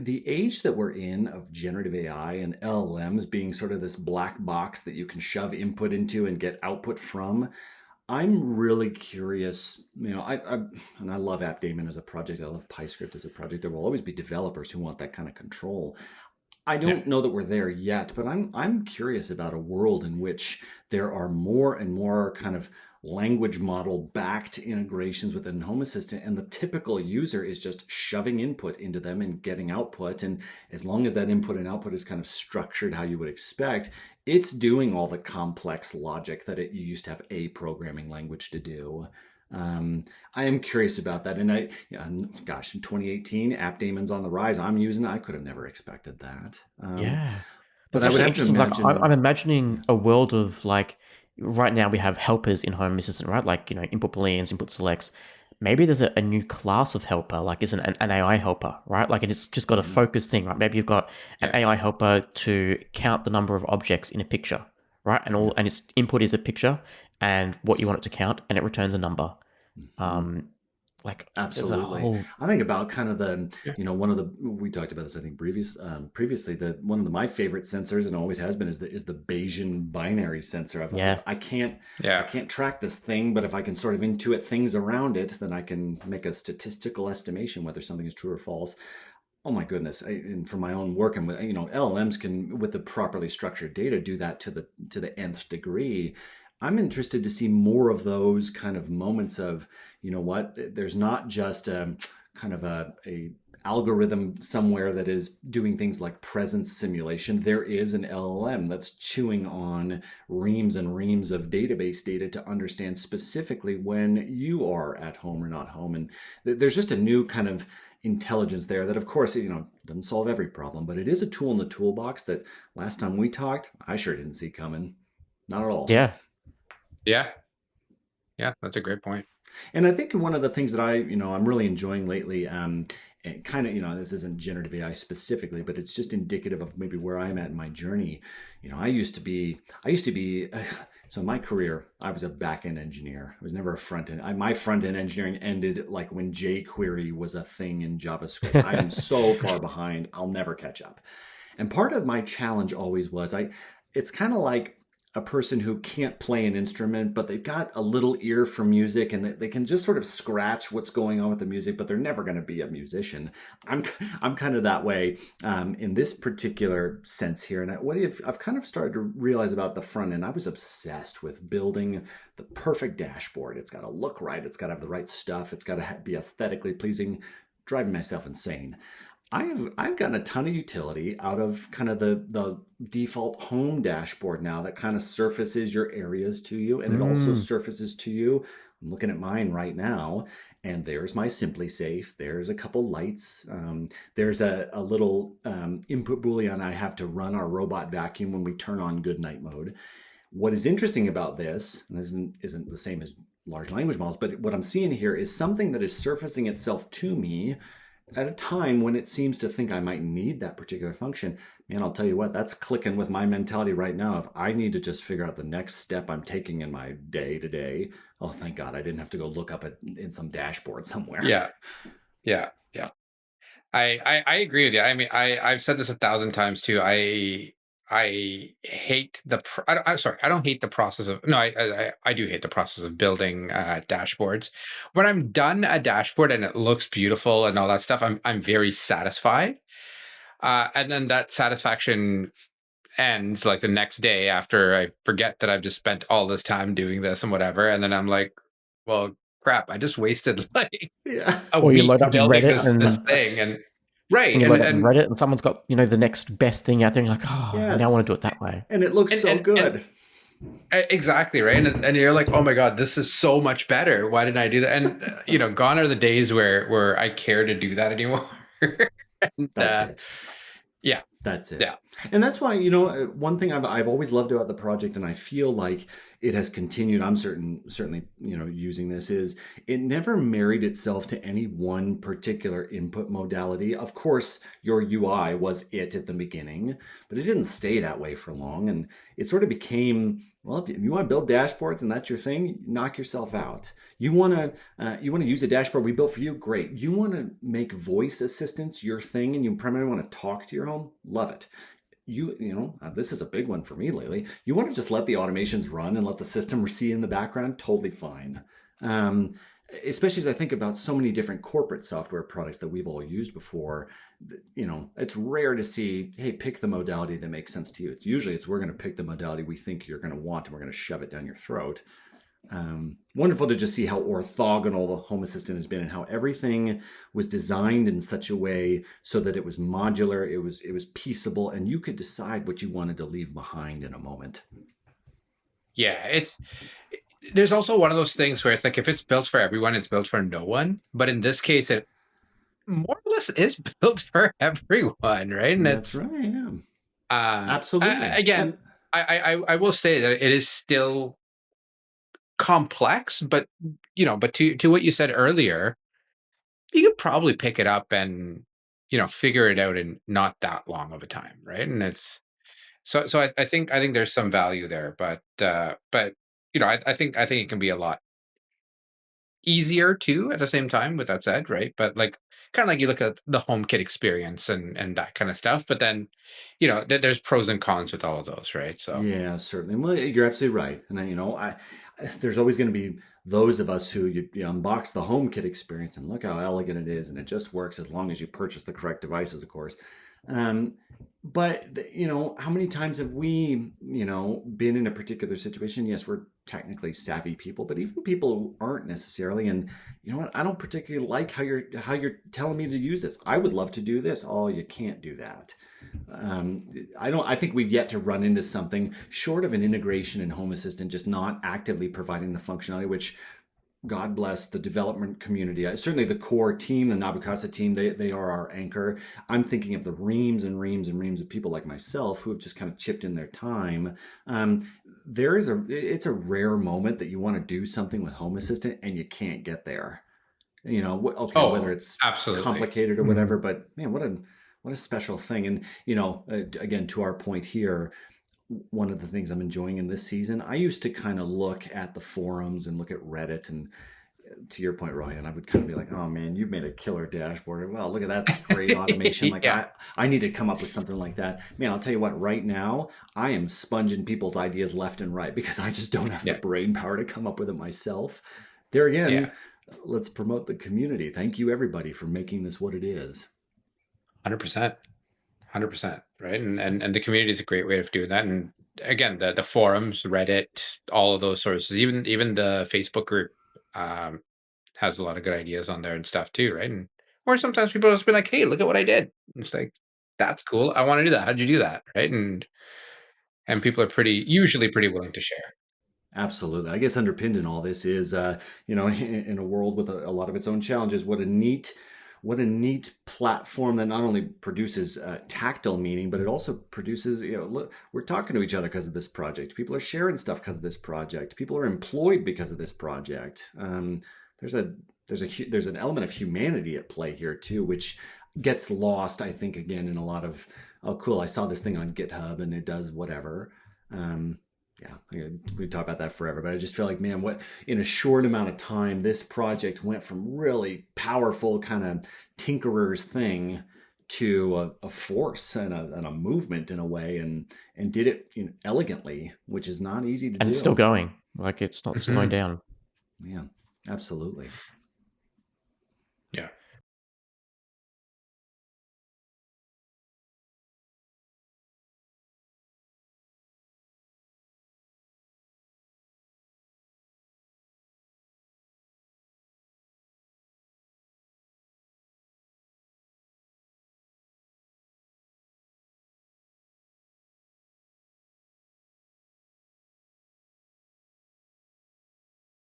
the age that we're in of generative AI and LLMs being sort of this black box that you can shove input into and get output from, I'm really curious. And I love AppDaemon as a project. I love PyScript as a project. There will always be developers who want that kind of control. I Yeah. don't know that we're there yet, but I'm curious about a world in which there are more and more kind of language model backed integrations within Home Assistant, and the typical user is just shoving input into them and getting output. And as long as that input and output is kind of structured how you would expect, it's doing all the complex logic that you used to have a programming language to do. Um, I am curious about that. And gosh, in 2018, AppDaemon's on the rise. I'm using it. I could have never expected that. Yeah. But That's I would actually have to interesting. Like I'm imagine, imagining a world of like right now we have helpers in Home Assistant, right? Like, input booleans, input selects. Maybe there's a new class of helper, like is an AI helper, right? Like, and it's just got a focus thing, right? Maybe you've got an Yeah. AI helper to count the number of objects in a picture, right? And its input is a picture and what you want it to count, and it returns a number. Um, like there's a absolutely. whole I think about kind of Yeah. one of the, we talked about this, I think previously, that one of my favorite sensors and always has been is the Bayesian binary sensor. Yeah. I can't Yeah. track this thing, but if I can sort of intuit things around it, then I can make a statistical estimation whether something is true or false. Oh my goodness! And from my own work, and with LLMs can, with the properly structured data, do that to the nth degree. I'm interested to see more of those kind of moments of, there's not just kind of a algorithm somewhere that is doing things like presence simulation. There is an LLM that's chewing on reams and reams of database data to understand specifically when you are at home or not home. And there's just a new kind of intelligence there that, of course, doesn't solve every problem, but it is a tool in the toolbox that last time we talked, I sure didn't see coming. Not at all. yeah. Yeah. Yeah. That's a great point. And I think one of the things that I'm really enjoying lately, and kind of, this isn't generative AI specifically, but it's just indicative of maybe where I'm at in my journey. I used to be, so in my career, I was a back-end engineer. I was never a front-end. My front-end engineering ended like when jQuery was a thing in JavaScript. I am so far behind, I'll never catch up. And part of my challenge always was, it's kind of like a person who can't play an instrument, but they've got a little ear for music, and they can just sort of scratch what's going on with the music, but they're never going to be a musician. I'm kind of that way in this particular sense here. And I've kind of started to realize about the front end. I was obsessed with building the perfect dashboard. It's got to look right. It's got to have the right stuff. It's got to be aesthetically pleasing, driving myself insane. I've gotten a ton of utility out of kind of the default home dashboard now that kind of surfaces your areas to you, and it also surfaces to you. I'm looking at mine right now, and there's my SimpliSafe. There's a couple lights. There's a little input boolean I have to run our robot vacuum when we turn on good night mode. What is interesting about this, and this isn't the same as large language models, but what I'm seeing here is something that is surfacing itself to me at a time when it seems to think I might need that particular function. Man, I'll tell you what, that's clicking with my mentality right now. If I need to just figure out the next step I'm taking in my day to day, oh, thank God I didn't have to go look up in some dashboard somewhere. Yeah. Yeah. Yeah. I agree with you. I mean, I've said this 1,000 times too. I hate I'm sorry. I don't hate the process of, no, I do hate the process of building dashboards. When I'm done a dashboard and it looks beautiful and all that stuff, I'm very satisfied. And then that satisfaction ends like the next day after I forget that I've just spent all this time doing this and whatever. And then I'm like, well, crap, I just wasted like Yeah. a Or you week load up building Reddit this thing. And right. and you load up And Reddit and someone's got, the next best thing out there, and you're like, oh, I now Yes. want to do it that way. And it looks so good. exactly, right. And you're like, oh my God, this is so much better. Why didn't I do that? And gone are the days where I care to do that anymore. And, That's it. yeah. That's it. Yeah. And that's why, one thing I've always loved about the project, and I feel like it has continued. I'm certainly, using this, is it never married itself to any one particular input modality. Of course, your UI was it at the beginning, but it didn't stay that way for long. And it sort of became, well, if you want to build dashboards and that's your thing, knock yourself out. You want to use a dashboard we built for you? Great. You want to make voice assistants your thing and you primarily want to talk to your home? Love it. This is a big one for me lately. You want to just let the automations run and let the system receive in the background? Totally fine. Um, Especially as I think about so many different corporate software products that we've all used before. It's rare to see, hey, pick the modality that makes sense to you. It's we're going to pick the modality we think you're going to want and we're going to shove it down your throat. Wonderful to just see how orthogonal the Home Assistant has been and how everything was designed in such a way so that it was modular, it was peaceable, and you could decide what you wanted to leave behind in a moment. Yeah, there's also one of those things where it's like if it's built for everyone, it's built for no one. But in this case, it more or less is built for everyone, right? And That's right. Yeah, absolutely. again, I will say that it is still complex, but but to what you said earlier, you could probably pick it up and figure it out in not that long of a time, right? And it's so I think there's some value there, but I think it can be a lot easier too at the same time, with that said, right? But like kind of like you look at the HomeKit experience and that kind of stuff, but then there's pros and cons with all of those, right? So Yeah, certainly. Well, you're absolutely right. And there's always going to be those of us who you unbox the HomeKit experience and look how elegant it is, and it just works as long as you purchase the correct devices, of course. Um, but how many times have we, been in a particular situation? Yes, we're technically savvy people, but even people who aren't necessarily. And you know what? I don't particularly like how you're telling me to use this. I would love to do this. Oh, you can't do that. I think we've yet to run into something short of an integration in Home Assistant, just not actively providing the functionality, which God bless the development community. Certainly the core team, the Nabukasa team, they are our anchor. I'm thinking of the reams and reams and reams of people like myself who have just kind of chipped in their time. It's a rare moment that you want to do something with Home Assistant and you can't get there. Okay, whether it's absolutely. complicated or whatever, but man, what a special thing. And again, to our point here, one of the things I'm enjoying in this season, I used to kind of look at the forums and look at Reddit, and to your point, Ryan, I would kind of be like, oh man, you've made a killer dashboard. Well, look at that great automation. Like Yeah. I need to come up with something like that. Man, I'll tell you what, right now, I am sponging people's ideas left and right because I just don't have the brain power to come up with it myself. There again, let's promote the community. Thank you everybody for making this what it is. 100%. 100%, right? And the community is a great way of doing that. And again, the forums, Reddit, all of those sources, even the Facebook group has a lot of good ideas on there and stuff too, right? And or sometimes people just be like, "Hey, look at what I did." And it's like, "That's cool. I want to do that. How'd you do that?" Right? And people are usually pretty willing to share. Absolutely. I guess underpinned in all this is, in a world with a lot of its own challenges, what a neat platform that not only produces tactile meaning, but it also produces, look, we're talking to each other because of this project. People are sharing stuff because of this project. People are employed because of this project. There's an element of humanity at play here too, which gets lost, I think, again, in a lot of, oh, cool, I saw this thing on GitHub and it does whatever. Yeah, we talk about that forever, but I just feel like, man, what in a short amount of time, this project went from really powerful kind of tinkerer's thing to a force and a movement in a way, and did it elegantly, which is not easy to do. And it's still going. Like it's not slowing down. Yeah, absolutely. Yeah.